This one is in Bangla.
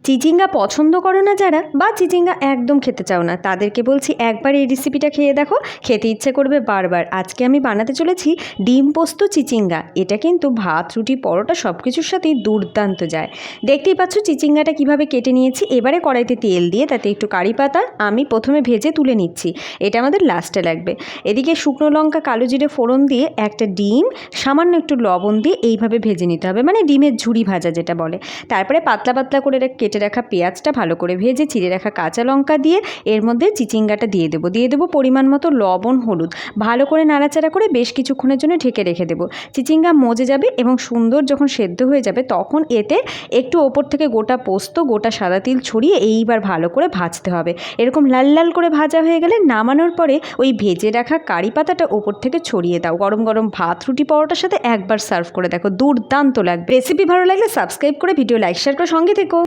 চিচিঙ্গা পছন্দ করো না যারা, বা চিচিঙ্গা একদম খেতে চাও না, তাদেরকে বলছি একবার এই রেসিপিটা খেয়ে দেখো, খেতে ইচ্ছে করবে বারবার। আজকে আমি বানাতে চলেছি ডিম পোস্ত চিচিঙ্গা। এটা কিন্তু ভাত, রুটি, পরোটা সব কিছুর সাথেই দুর্দান্ত যায়। দেখতেই পাচ্ছ চিচিঙ্গাটা কিভাবে কেটে নিয়েছি। এবারে কড়াইতে তেল দিয়ে তাতে একটু কারি পাতা আমি প্রথমে ভেজে তুলে নিচ্ছি, এটা আমাদের লাস্টে লাগবে। এদিকে শুকনো লঙ্কা, কালো জিরে ফোড়ন দিয়ে একটা ডিম, সামান্য একটু লবণ দিয়ে এইভাবে ভেজে নিতে হবে, মানে ডিমের ঝুরি ভাজা যেটা বলে। তারপরে পাতলা পাতলা করে কেটে রাখা পেঁয়াজটা ভালো করে ভেজে চিড়ে রাখা কাঁচা লঙ্কা দিয়ে এর মধ্যে চিচিঙ্গাটা দিয়ে দেবো পরিমাণ মতো লবণ, হলুদ, ভালো করে নাড়াচাড়া করে বেশ কিছুক্ষণের জন্য ঢেকে রেখে দেবো। চিচিঙ্গা মজে যাবে এবং সুন্দর যখন সেদ্ধ হয়ে যাবে তখন এতে একটু ওপর থেকে গোটা পোস্ত, গোটা সাদা তিল ছড়িয়ে এইবার ভালো করে ভাজতে হবে। এরকম লাল লাল করে ভাজা হয়ে গেলে নামানোর পরে ওই ভেজে রাখা কারি পাতাটা ওপর থেকে ছড়িয়ে দাও। গরম গরম ভাত, রুটি, পরোটার সাথে একবার সার্ভ করে দেখো, দুর্দান্ত লাগবে। রেসিপি ভালো লাগলে সাবস্ক্রাইব করে ভিডিও লাইক শেয়ার করে সঙ্গে থেকো।